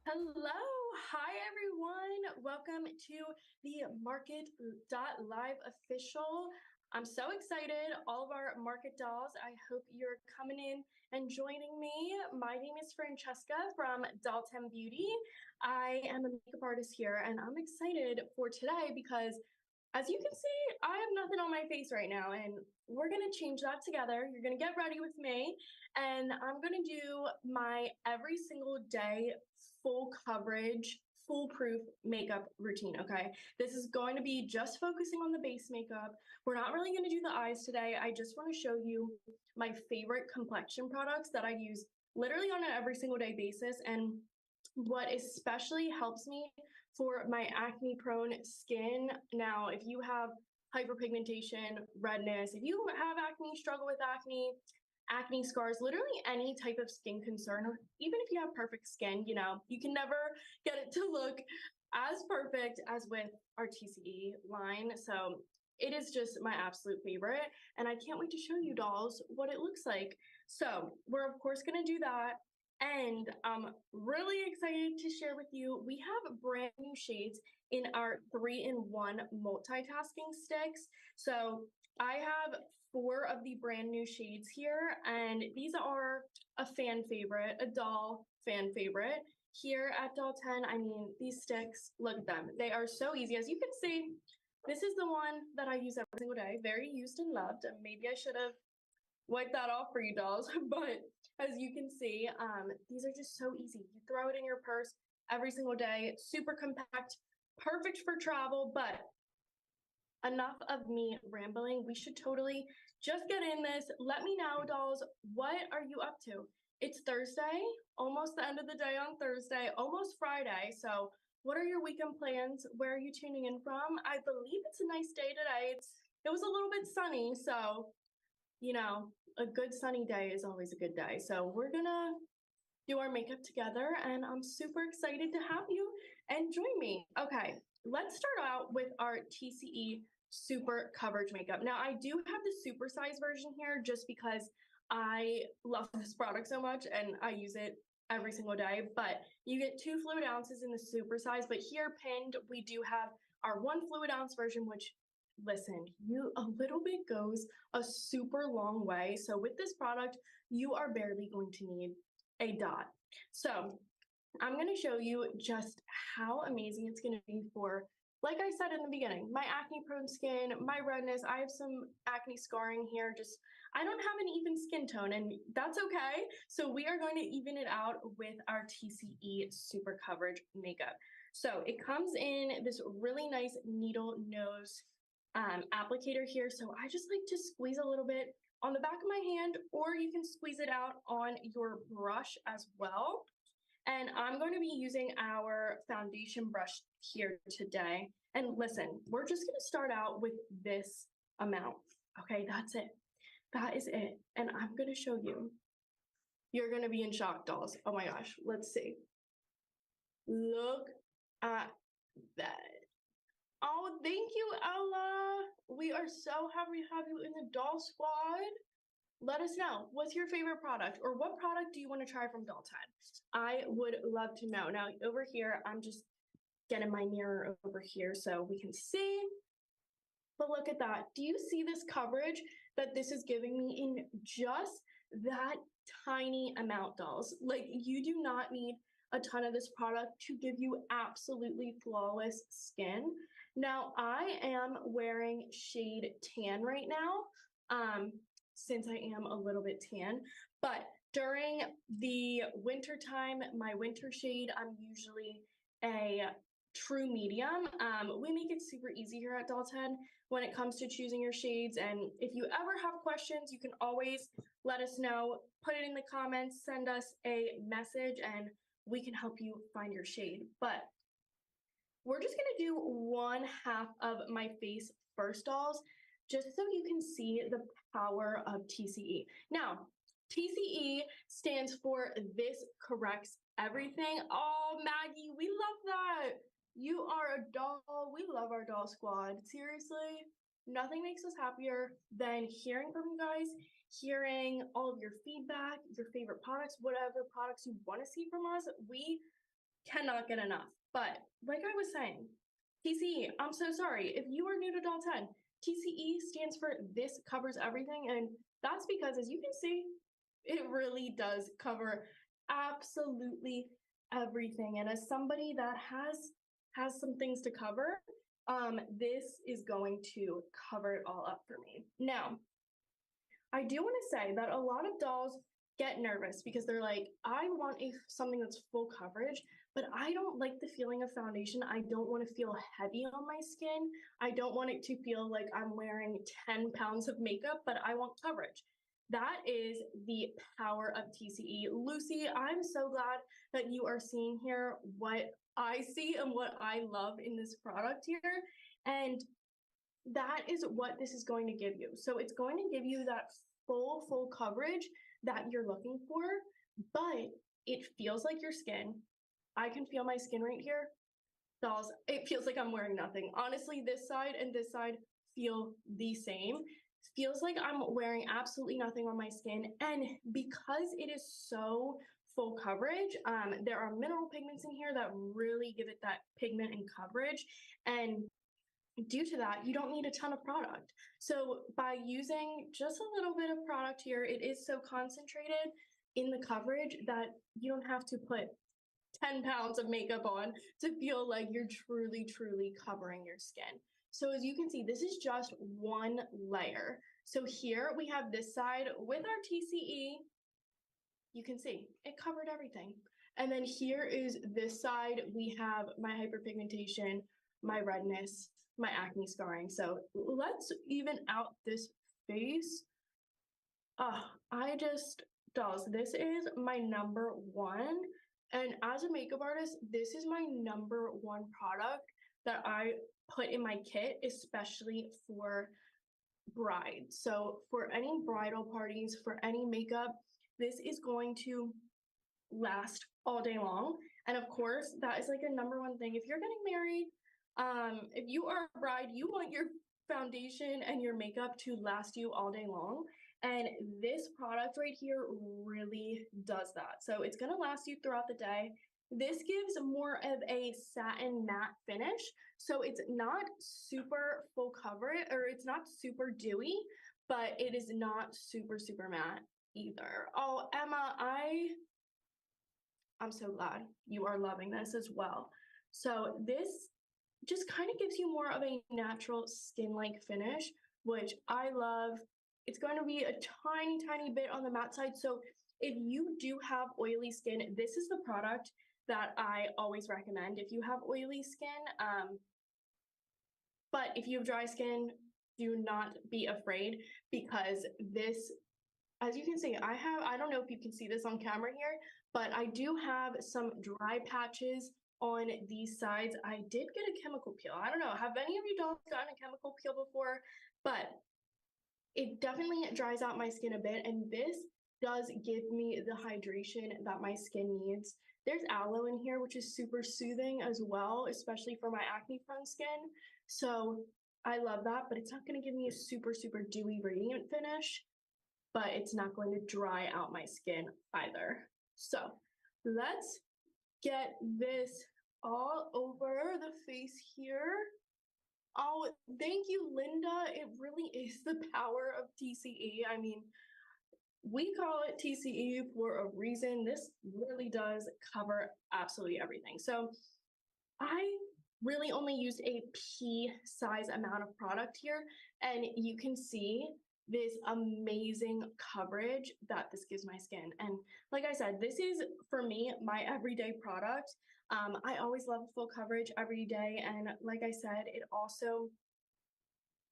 Hello, hi everyone. Welcome to the MARKET.live official. I'm so excited. All of our market dolls, I hope you're coming in and joining me. My name is Francesca from Doll10 Beauty. I am a makeup artist here and I'm excited for today because as you can see, I have nothing on my face right now, and we're gonna change that together. You're gonna get ready with me, and I'm gonna do my every single day full coverage, foolproof makeup routine, okay? This is going to be just focusing on the base makeup. We're not really gonna do the eyes today. I just wanna show you my favorite complexion products that I use literally on an every single day basis, and what especially helps me for my acne prone skin. Now, if you have hyperpigmentation, redness, if you have acne, struggle with acne scars, literally any type of skin concern, or even if you have perfect skin, you can never get it to look as perfect as with our TCE line. So it is just my absolute favorite. And I can't wait to show you dolls what it looks like. So we're of course gonna do that. And I'm really excited to share with you, we have brand new shades in our 3-in-1 multitasking sticks. So I have 4 of the brand new shades here, and these are a fan favorite, a doll fan favorite. Here at Doll10, I mean, these sticks, look at them. They are so easy. As you can see, this is the one that I use every single day, very used and loved. And maybe I should have wipe that off for you dolls. But as you can see, these are just so easy. You throw it in your purse every single day, super compact, perfect for travel. But enough of me rambling. We should totally just get in this. Let me know, dolls, what are you up to? It's Thursday, almost the end of the day on Thursday, almost Friday. So what are your weekend plans? Where are you tuning in from? I believe it's a nice day today. It was a little bit sunny, so a good sunny day is always a good day. So we're gonna do our makeup together, and I'm super excited to have you and join me. Okay, let's start out with our TCE Super Coverage Makeup. Now, I do have the super size version here just because I love this product so much and I use it every single day, but you get 2 fluid ounces in the super size, but here pinned, we do have our 1 fluid ounce version, which listen, a little bit goes a super long way. So with this product, you are barely going to need a dot. So I'm going to show you just how amazing it's going to be for, like I said in the beginning, my acne prone skin, my redness. I have some acne scarring here. I don't have an even skin tone, and that's okay. So we are going to even it out with our TCE Super Coverage Makeup. So it comes in this really nice needle nose applicator here. So I just like to squeeze a little bit on the back of my hand, or you can squeeze it out on your brush as well. And I'm going to be using our foundation brush here today. And listen, we're just going to start out with this amount. Okay, that's it. That is it. And I'm going to show you. You're going to be in shock, dolls. Oh my gosh, let's see. Look at that. Oh, thank you, Ella. We are so happy to have you in the doll squad. Let us know, what's your favorite product, or what product do you want to try from Doll10? I would love to know. Now, over here, I'm just getting my mirror over here so we can see. But look at that. Do you see this coverage that this is giving me in just that tiny amount, dolls? Like, you do not need a ton of this product to give you absolutely flawless skin. Now, I am wearing shade tan right now, since I am a little bit tan, but during the winter time, my winter shade, I'm usually a true medium. We make it super easy here at Doll10 when it comes to choosing your shades. And if you ever have questions, you can always let us know, put it in the comments, send us a message, and we can help you find your shade. But we're just gonna do 1/2 of my face first, dolls, just so you can see the power of TCE. Now, TCE stands for This Corrects Everything. Oh, Maggie, we love that. You are a doll. We love our doll squad. Seriously, nothing makes us happier than hearing from you guys, hearing all of your feedback, your favorite products, whatever products you want to see from us. We cannot get enough. But like I was saying, TCE, I'm so sorry. If you are new to Doll 10, TCE stands for this covers everything. And that's because, as you can see, it really does cover absolutely everything. And as somebody that has some things to cover, this is going to cover it all up for me. Now, I do want to say that a lot of dolls get nervous because they're like, I want something that's full coverage, but I don't like the feeling of foundation. I don't want to feel heavy on my skin. I don't want it to feel like I'm wearing 10 pounds of makeup, but I want coverage. That is the power of TCE. Lucy, I'm so glad that you are seeing here what I see and what I love in this product here. And that is what this is going to give you. So it's going to give you that full coverage that you're looking for, but it feels like your skin. I can feel my skin right here. Dolls, it feels like I'm wearing nothing. Honestly, this side and this side feel the same. Feels like I'm wearing absolutely nothing on my skin. And because it is so full coverage, there are mineral pigments in here that really give it that pigment and coverage. And due to that, you don't need a ton of product. So by using just a little bit of product here, it is so concentrated in the coverage that you don't have to put 10 pounds of makeup on to feel like you're truly covering your skin. So as you can see, this is just one layer. So here we have this side with our TCE. You can see it covered everything. And then here is this side. We have my hyperpigmentation, my redness, my acne scarring. So let's even out this face. Dolls, this is my number one. And as a makeup artist, this is my number one product that I put in my kit, especially for brides. So for any bridal parties, for any makeup, this is going to last all day long. And of course, that is like a number one thing. If you're getting married, if you are a bride, you want your foundation and your makeup to last you all day long. And this product right here really does that. So it's gonna last you throughout the day. This gives more of a satin matte finish. So it's not super full coverage, or it's not super dewy, but it is not super matte either. Oh, Emma, I'm so glad you are loving this as well. So this just kind of gives you more of a natural skin-like finish, which I love. It's going to be a tiny bit on the matte side. So if you do have oily skin, this is the product that I always recommend if you have oily skin. But if you have dry skin, do not be afraid, because this, as you can see, I don't know if you can see this on camera here, but I do have some dry patches on these sides. I did get a chemical peel. I don't know, have any of you dolls gotten a chemical peel before? But it definitely dries out my skin a bit, and this does give me the hydration that my skin needs. There's aloe in here, which is super soothing as well, especially for my acne prone skin. So I love that, but it's not going to give me a super dewy radiant finish, but it's not going to dry out my skin either. So let's get this all over the face here. Oh, thank you, Linda. It really is the power of TCE. I mean, we call it TCE for a reason. This really does cover absolutely everything. So I really only used a pea size amount of product here, and you can see this amazing coverage that this gives my skin. And like I said, this is, for me, my everyday product. I always love full coverage every day, and like I said, it also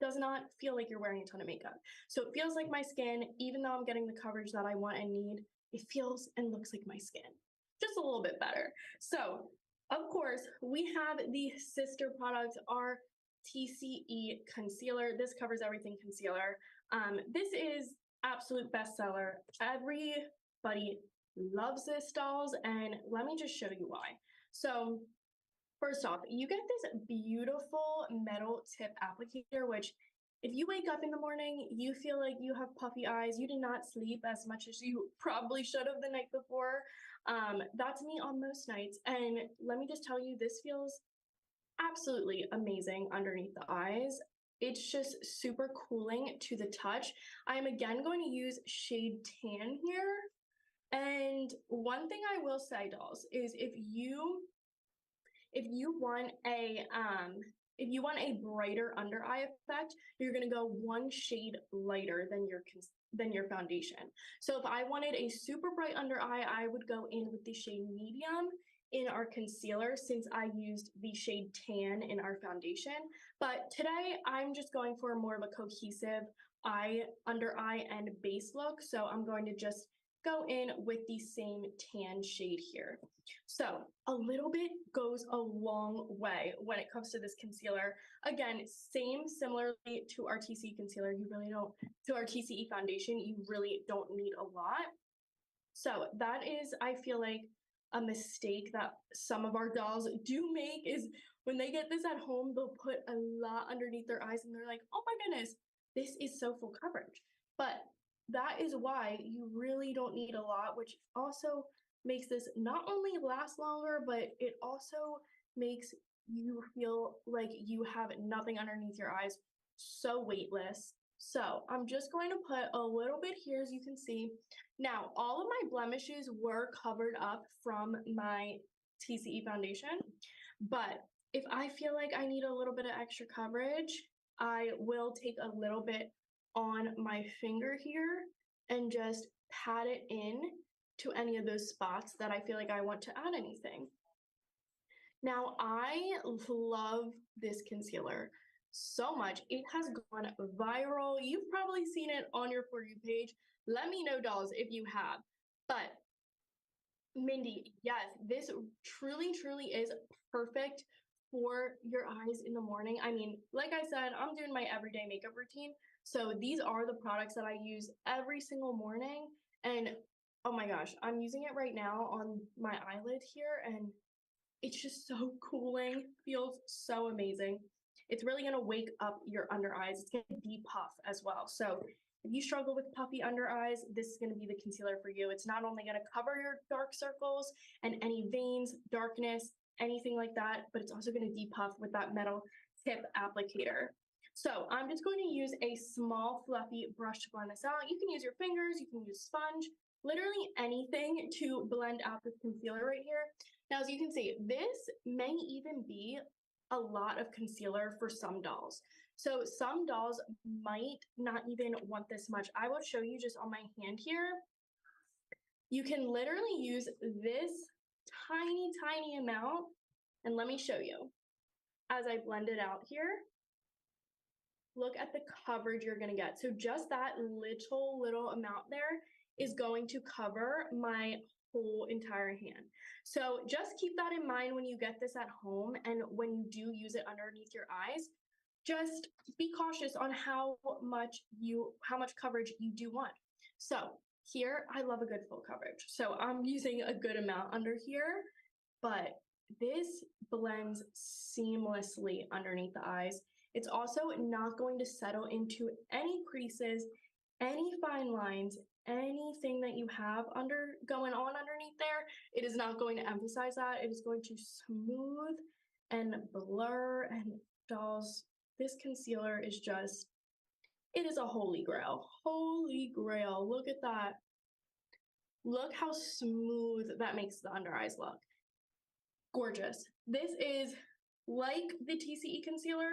does not feel like you're wearing a ton of makeup. So it feels like my skin, even though I'm getting the coverage that I want and need, it feels and looks like my skin, just a little bit better. So of course, we have the sister product, our TCE concealer. This covers everything concealer. This is absolute bestseller. Everybody loves this, dolls, and let me just show you why. So first off, you get this beautiful metal tip applicator, which if you wake up in the morning, you feel like you have puffy eyes, you did not sleep as much as you probably should have the night before, That's me on most nights. And let me just tell you, this feels absolutely amazing underneath the eyes. It's just super cooling to the touch. I am again going to use shade tan here. And one thing I will say, dolls, is if you want a brighter under eye effect, you're going to go one shade lighter than your foundation. So if I wanted a super bright under eye, I would go in with the shade medium in our concealer, since I used the shade tan in our foundation. But today I'm just going for more of a cohesive under eye and base look. So I'm going to just go in with the same tan shade here. So a little bit goes a long way when it comes to this concealer. Again, similarly to our TCE concealer, to our TCE foundation, you really don't need a lot. So that is, I feel like, a mistake that some of our dolls do make, is when they get this at home, they'll put a lot underneath their eyes and they're like, oh my goodness, this is so full coverage. But that is why you really don't need a lot, which also makes this not only last longer, but it also makes you feel like you have nothing underneath your eyes, so weightless. So I'm just going to put a little bit here, as you can see. Now, all of my blemishes were covered up from my TCE foundation, but if I feel like I need a little bit of extra coverage, I will take a little bit on my finger here and just pat it in to any of those spots that I feel like I want to add anything. Now, I love this concealer so much. It has gone viral. You've probably seen it on your For You page. Let me know, dolls, if you have. But Mindy, yes, this truly, truly is perfect for your eyes in the morning. I mean, like I said, I'm doing my everyday makeup routine. So these are the products that I use every single morning. And oh my gosh, I'm using it right now on my eyelid here, and it's just so cooling, feels so amazing. It's really gonna wake up your under eyes. It's gonna depuff as well. So if you struggle with puffy under eyes, this is gonna be the concealer for you. It's not only gonna cover your dark circles and any veins, darkness, anything like that, but it's also gonna depuff with that metal tip applicator. So I'm just going to use a small fluffy brush to blend this out. You can use your fingers, you can use sponge, literally anything to blend out this concealer right here. Now, as you can see, this may even be a lot of concealer for some dolls. So some dolls might not even want this much. I will show you just on my hand here. You can literally use this tiny, tiny amount, and let me show you. As I blend it out here, look at the coverage you're gonna get. So just that little amount there is going to cover my whole entire hand. So just keep that in mind when you get this at home, and when you do use it underneath your eyes, just be cautious on how much coverage you do want. So here, I love a good full coverage. So I'm using a good amount under here, but this blends seamlessly underneath the eyes. It's also not going to settle into any creases, any fine lines, anything that you have going on underneath there. It is not going to emphasize that. It is going to smooth and blur. And dolls, this concealer is just, it is a holy grail. Holy grail. Look at that. Look how smooth that makes the under eyes look. Gorgeous. This is, like the TCE concealer,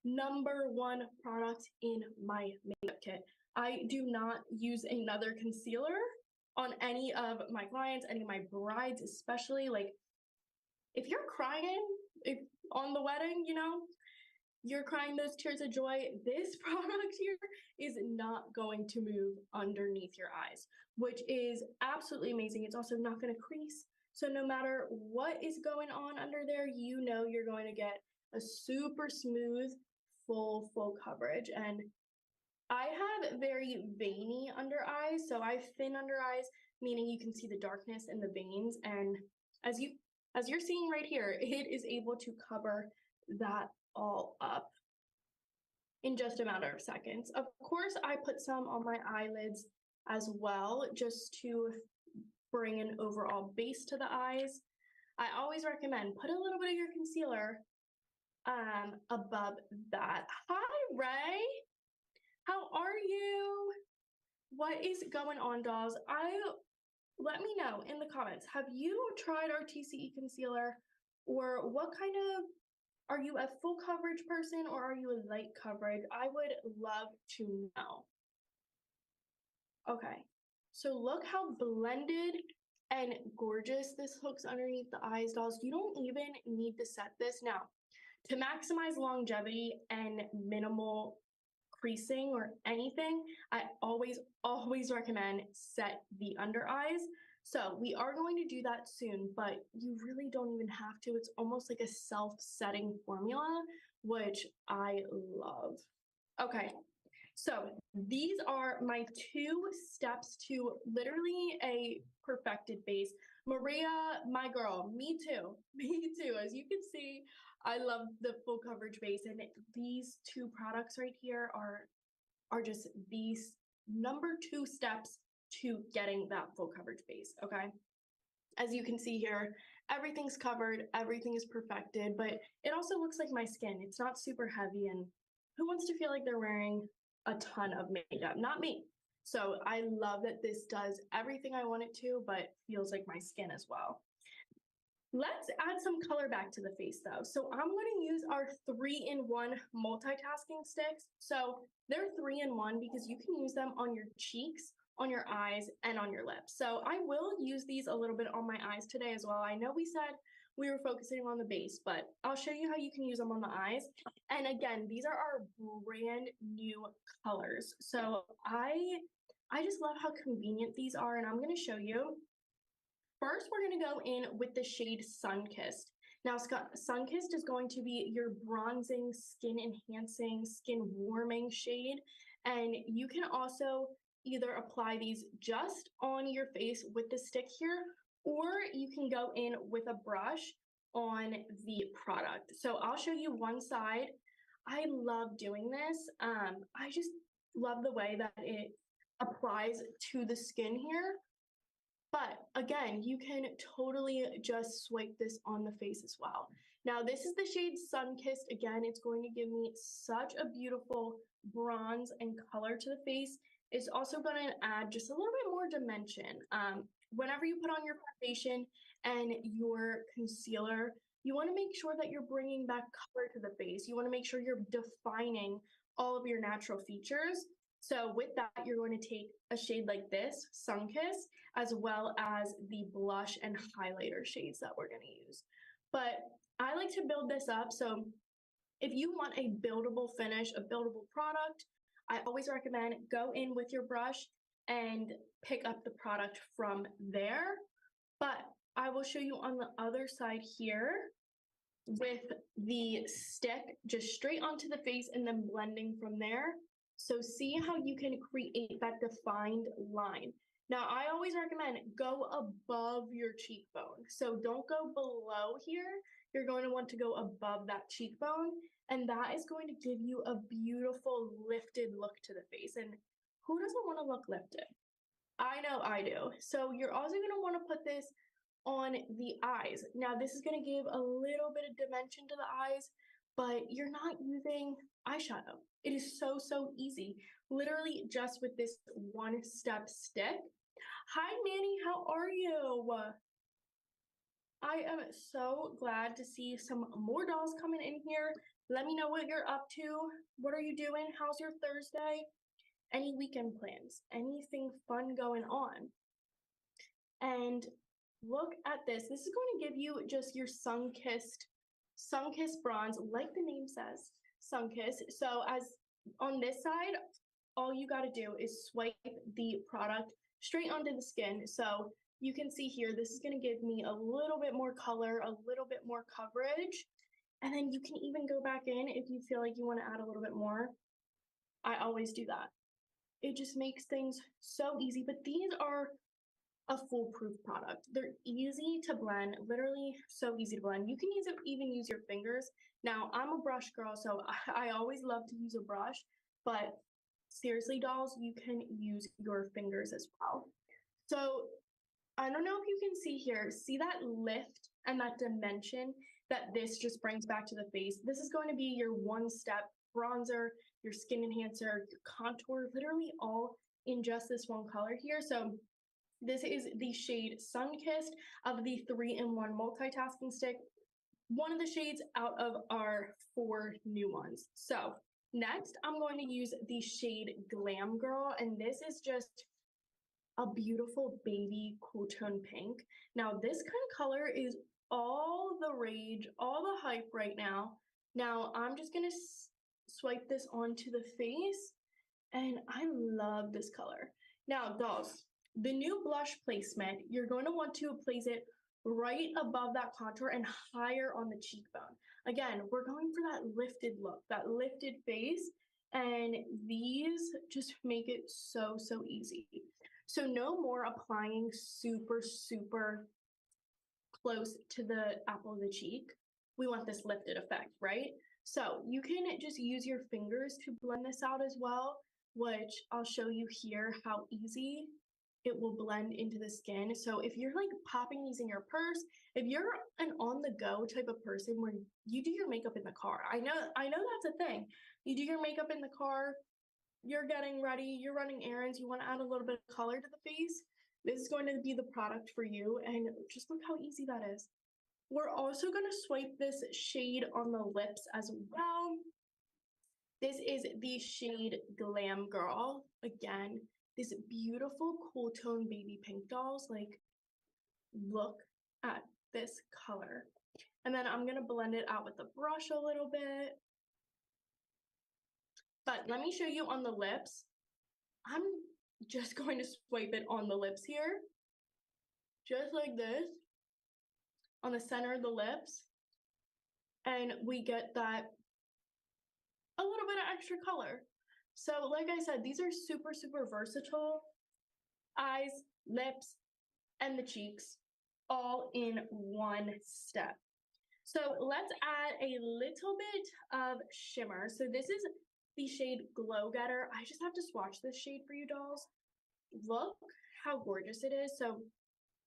#1 product in my makeup kit. I do not use another concealer on any of my clients, any of my brides especially. Like, if you're crying on the wedding, you're crying those tears of joy, this product here is not going to move underneath your eyes, which is absolutely amazing. It's also not going to crease. So no matter what is going on under there, you're going to get a super smooth, full coverage. And I have very veiny under eyes. So I have thin under eyes, meaning you can see the darkness in the veins. And as you're seeing right here, it is able to cover that all up in just a matter of seconds. Of course, I put some on my eyelids as well, just to bring an overall base to the eyes. I always recommend put a little bit of your concealer above that. Hi, Ray. How are you? What is going on, dolls? Let me know in the comments. Have you tried our TCE concealer, or what kind of, are you a full coverage person or are you a light coverage? I would love to know. Okay, so look how blended and gorgeous this looks underneath the eyes, dolls. You don't even need to set this. Now, to maximize longevity and minimal creasing or anything, I always recommend set the under eyes. So we are going to do that soon, but you really don't even have to. It's almost like a self-setting formula, which I love. Okay, so these are my 2 steps to literally a perfected base. Maria, my girl, me too. Me too. As you can see, I love the full coverage base, and these 2 products right here are just these number 2 steps to getting that full coverage base, okay? As you can see here, everything's covered, everything is perfected, but it also looks like my skin. It's not super heavy, and who wants to feel like they're wearing a ton of makeup? Not me. So I love that this does everything I want it to, but feels like my skin as well. Let's add some color back to the face though. So I'm going to use our 3-in-1 multitasking sticks. So they're 3-in-1 because you can use them on your cheeks, on your eyes, and on your lips. So I will use these a little bit on my eyes today as well. I know we said we were focusing on the base, but I'll show you how you can use them on the eyes. And again, these are our brand new colors. So I just love how convenient these are, and I'm going to show you. First, we're going to go in with the shade Sun-Kissed. Now, Sun-Kissed is going to be your bronzing, skin enhancing, skin warming shade. And you can also either apply these just on your face with the stick here, or you can go in with a brush on the product. So I'll show you one side. I love doing this. I just love the way that it applies to the skin here. But again, you can totally just swipe this on the face as well. Now, this is the shade Sun-Kissed. Again, it's going to give me such a beautiful bronze and color to the face. It's also going to add just a little bit more dimension. Whenever you put on your foundation and your concealer, you want to make sure that you're bringing back color to the face. You want to make sure you're defining all of your natural features. So with that, you're going to take a shade like this, Sun-Kissed, as well as the blush and highlighter shades that we're going to use. But I like to build this up. So if you want a buildable finish, a buildable product, I always recommend go in with your brush and pick up the product from there. But I will show you on the other side here with the stick just straight onto the face and then blending from there. So see how you can create that defined line. Now, I always recommend go above your cheekbone. So don't go below here. You're going to want to go above that cheekbone, and that is going to give you a beautiful lifted look to the face. And who doesn't want to look lifted? I know I do. So you're also going to want to put this on the eyes. Now, this is going to give a little bit of dimension to the eyes, but you're not using eyeshadow. It is so easy, literally just with this 1-step stick. Hi, Manny, how are you? I am so glad to see some more dolls coming in here. Let me know what you're up to. What are you doing? How's your Thursday? Any weekend plans? Anything fun going on? And look at this. This is going to give you just your sun-kissed bronze, like the name says, sun-kissed. So as on this side, all you got to do is swipe the product straight onto the skin. So you can see here, this is going to give me a little bit more color, a little bit more coverage. And then you can even go back in if you feel like you want to add a little bit more. I always do that. It just makes things so easy. But these are a foolproof product. They're easy to blend, literally so easy to blend. You can even use your fingers. Now, I'm a brush girl, so I always love to use a brush, but seriously, dolls, you can use your fingers as well. So I don't know if you can see here, see that lift and that dimension that this just brings back to the face? This is going to be your one-step bronzer, your skin enhancer, your contour, literally all in just this one color here. So this is the shade Sun-Kissed of the 3-in-1 multitasking stick, one of the shades out of our 4 new ones. So next, I'm going to use the shade Glam Girl, and this is just a beautiful baby cool tone pink. Now, this kind of color is all the rage, all the hype right now. Now, I'm just gonna swipe this onto the face, and I love this color. Now, dolls, the new blush placement, you're going to want to place it right above that contour and higher on the cheekbone. Again, we're going for that lifted look, that lifted face, and these just make it so, so easy. So no more applying super close to the apple of the cheek. We want this lifted effect, right? So you can just use your fingers to blend this out as well, which I'll show you here how easy it will blend into the skin. So if you're like popping these in your purse, if you're an on-the-go type of person where you do your makeup in the car, I know that's a thing. You do your makeup in the car, you're getting ready, you're running errands, you want to add a little bit of color to the face, this is going to be the product for you. And just look how easy that is. We're also going to swipe this shade on the lips as well. This is the shade Glam Girl. Again, this beautiful cool tone baby pink, dolls. Like, look at this color. And then I'm going to blend it out with the brush a little bit. But let me show you on the lips. I'm just going to swipe it on the lips here, just like this, on the center of the lips, and we get that a little bit of extra color. So like I said, these are super versatile. Eyes, lips, and the cheeks, all in one step. So let's add a little bit of shimmer. So this is the shade Glow Getter. I just have to swatch this shade for you, dolls. Look how gorgeous it is. So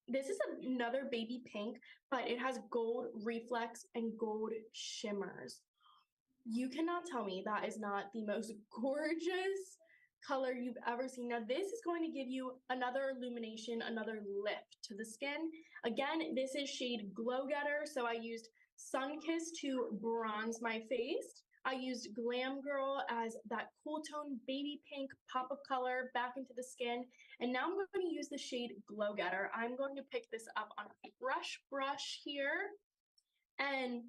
this is another baby pink, but it has gold reflex and gold shimmers. You cannot tell me that is not the most gorgeous color you've ever seen. Now, this is going to give you another illumination, another lift to the skin. Again, this is shade Glow Getter, so I used Sun-Kissed to bronze my face. I used Glam Girl as that cool tone baby pink pop of color back into the skin. And now I'm going to use the shade Glow Getter. I'm going to pick this up on a fresh brush here. And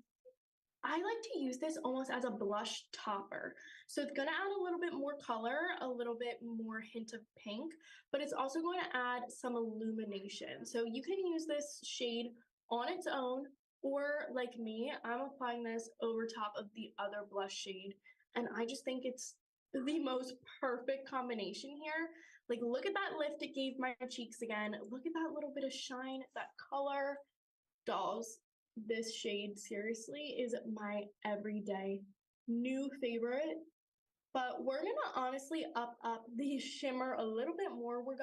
I like to use this almost as a blush topper. So it's going to add a little bit more color, a little bit more hint of pink, but it's also going to add some illumination. So you can use this shade on its own, or like me, I'm applying this over top of the other blush shade. And I just think it's the most perfect combination here. Like, look at that lift it gave my cheeks again. Look at that little bit of shine, that color. Dolls, this shade seriously is my everyday new favorite. But we're gonna honestly up the shimmer a little bit more. We're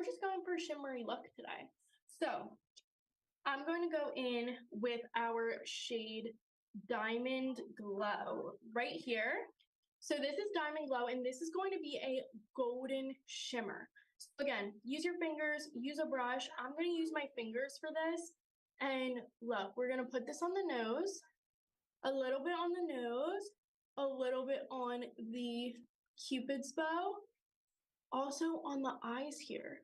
just going for a shimmery look today. So I'm going to go in with our shade Diamond Glow right here. So this is Diamond Glow, and this is going to be a golden shimmer. So again, use your fingers, use a brush. I'm going to use my fingers for this. And look, we're going to put this on the nose, a little bit on the nose, a little bit on the Cupid's bow, also on the eyes here.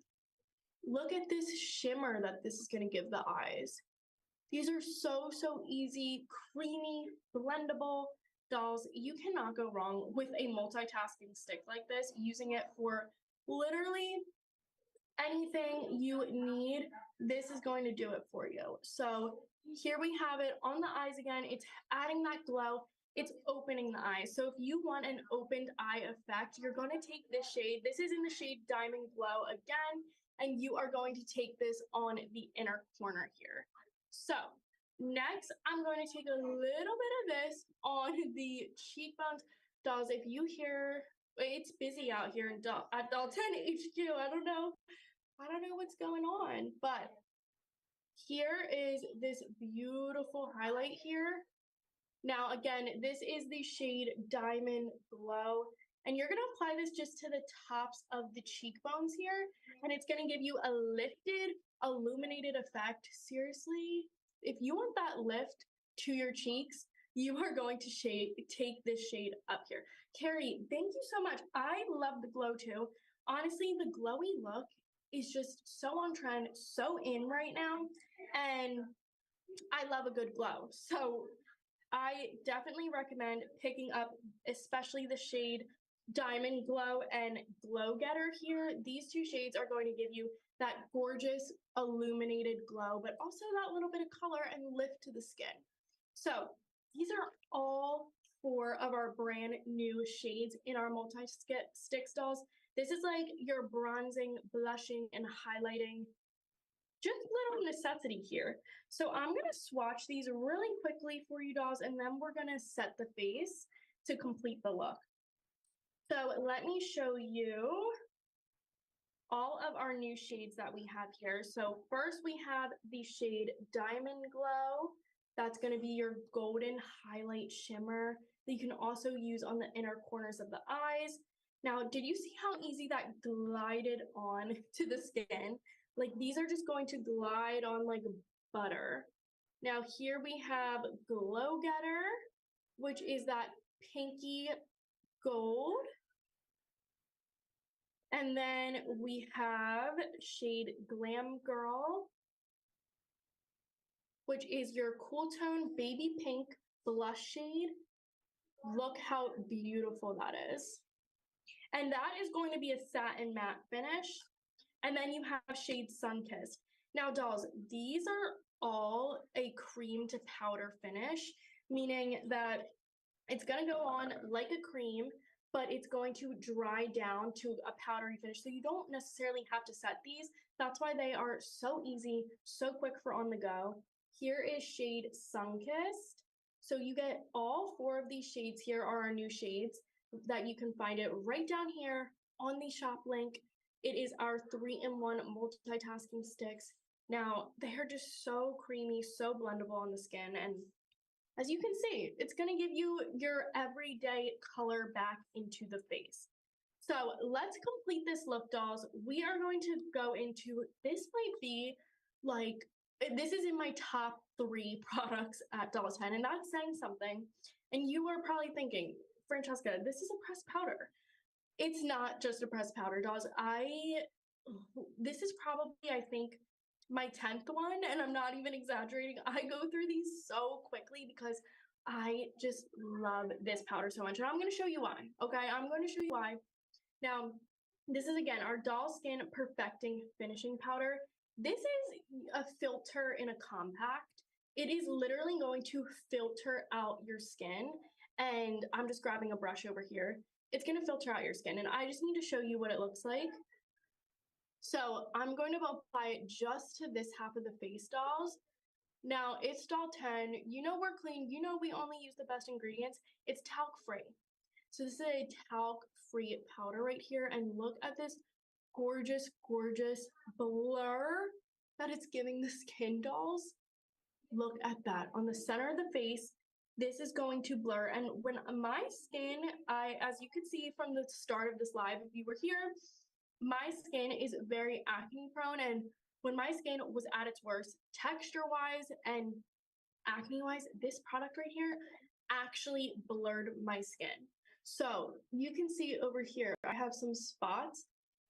Look at this shimmer that this is going to give the eyes. These are so easy, creamy, blendable. Dolls, you cannot go wrong with a multitasking stick like this, using it for literally anything you need. This is going to do it for you. So here we have it on the eyes again. It's adding that glow. It's opening the eyes. So if you want an opened eye effect, you're going to take this shade. This is in the shade Diamond Glow again, and you are going to take this on the inner corner here. So next, I'm going to take a little bit of this on the cheekbones. Dolls, if you hear, it's busy out here at Dalton HQ. I don't know I don't know what's going on, but here is this beautiful highlight here. Now, again, this is the shade Diamond Glow, and you're gonna apply this just to the tops of the cheekbones here, and it's gonna give you a lifted, illuminated effect. Seriously, if you want that lift to your cheeks, you are going to take this shade up here. Carrie, thank you so much. I love the glow too. Honestly, the glowy look is just so on trend, so in right now, and I love a good glow. So I definitely recommend picking up especially the shade Diamond Glow and Glow Getter here. These two shades are going to give you that gorgeous illuminated glow, but also that little bit of color and lift to the skin. So these are all 4 of our brand new shades in our multi-stick dolls. This is like your bronzing, blushing, and highlighting, just little necessity here. So I'm gonna swatch these really quickly for you dolls, and then we're gonna set the face to complete the look. So let me show you all of our new shades that we have here. So first we have the shade Diamond Glow. That's gonna be your golden highlight shimmer that you can also use on the inner corners of the eyes. Now, did you see how easy that glided on to the skin? Like these are just going to glide on like butter. Now here we have Glow Getter, which is that pinky gold. And then we have shade Glam Girl, which is your cool tone baby pink blush shade. Look how beautiful that is. And that is going to be a satin matte finish. And then you have shade Sunkissed. Now, dolls, these are all a cream to powder finish, meaning that it's going to go on like a cream, but it's going to dry down to a powdery finish. So you don't necessarily have to set these. That's why they are so easy, so quick for on the go. Here is shade Sunkissed. So you get all 4 of these shades here are our new shades that you can find it right down here on the shop link. It is our 3-in-1 multitasking sticks. Now, they are just so creamy, so blendable on the skin, and as you can see, it's gonna give you your everyday color back into the face. So let's complete this look, dolls. We are going to go into, this might be like, this is in my top 3 products at Dolls 10, and that's saying something. And you are probably thinking, Francesca, this is a pressed powder. It's not just a pressed powder, dolls. This is probably, I think, my 10th one, and I'm not even exaggerating. I go through these so quickly because I just love this powder so much, and I'm going to show you why. Okay, I'm going to show you why. Now, this is again our Doll Skin Perfecting Finishing Powder. This is a filter in a compact. It is literally going to filter out your skin, and I'm just grabbing a brush over here. It's going to filter out your skin, and I just need to show you what it looks like. So I'm going to apply it just to this half of the face, dolls. Now, it's doll 10. You know we're clean. You know we only use the best ingredients. It's talc-free. So this is a talc-free powder right here. And look at this gorgeous, gorgeous blur that it's giving the skin, dolls. Look at that. On the center of the face, this is going to blur. And when my skin, as you can see from the start of this live, if you were here, my skin is very acne prone, and when my skin was at its worst, texture-wise and acne-wise, this product right here actually blurred my skin. So you can see over here, I have some spots,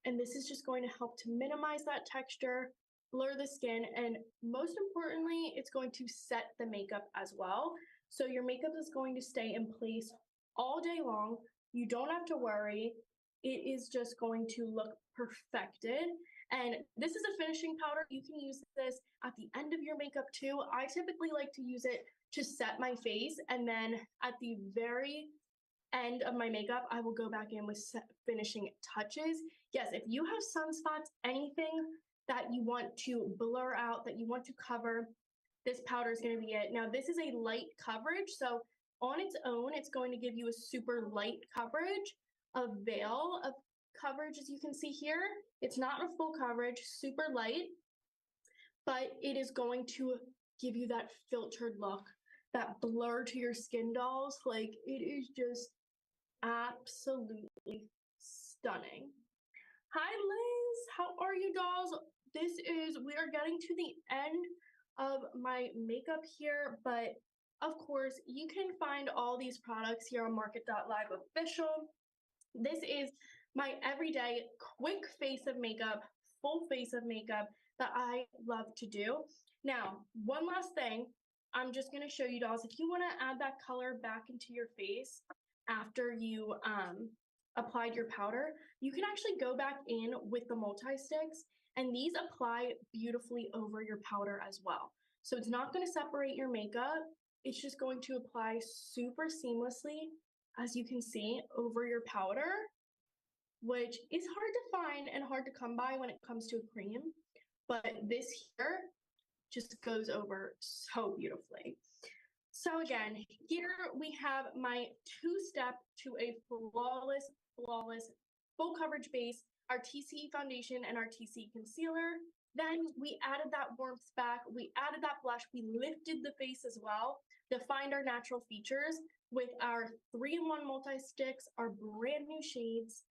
and this is just going to help to minimize that texture, blur the skin, and most importantly, it's going to set the makeup as well. So your makeup is going to stay in place all day long. You don't have to worry. It is just going to look perfected. And this is a finishing powder. You can use this at the end of your makeup too. I typically like to use it to set my face, and then at the very end of my makeup, I will go back in with finishing touches. Yes, if you have sunspots, anything that you want to blur out, that you want to cover, this powder is going to be it. Now, this is a light coverage, so on its own, it's going to give you a super light coverage, a veil of coverage, as you can see here. It's not a full coverage, super light, but it is going to give you that filtered look, that blur to your skin, dolls. Like, it is just absolutely stunning. Hi, Liz. How are you, dolls? We are getting to the end of my makeup here, but of course, you can find all these products here on Market.live official. This is my everyday quick face of makeup, full face of makeup that I love to do. Now, one last thing, I'm just going to show you, dolls, if you want to add that color back into your face after you applied your powder, you can actually go back in with the multi-sticks, and these apply beautifully over your powder as well. So it's not going to separate your makeup. It's just going to apply super seamlessly, as you can see, over your powder, which is hard to find and hard to come by when it comes to a cream. But this here just goes over so beautifully. So again, here we have my two-step to a flawless full coverage base, our TCE foundation and our TCE concealer. Then we added that warmth back, we added that blush, we lifted the face as well, defined our natural features with our 3-in-1 multi-sticks, our brand new shades,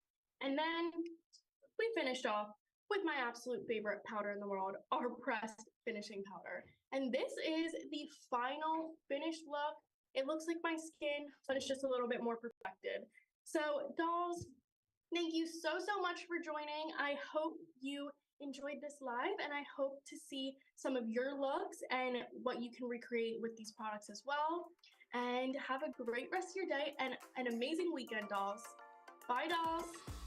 and then we finished off with my absolute favorite powder in the world, our pressed finishing powder. And this is the final finished look. It looks like my skin, but it's just a little bit more perfected. So, dolls, thank you so much for joining. I hope you enjoyed this live, and I hope to see some of your looks and what you can recreate with these products as well. And have a great rest of your day and an amazing weekend, dolls. Bye, dolls.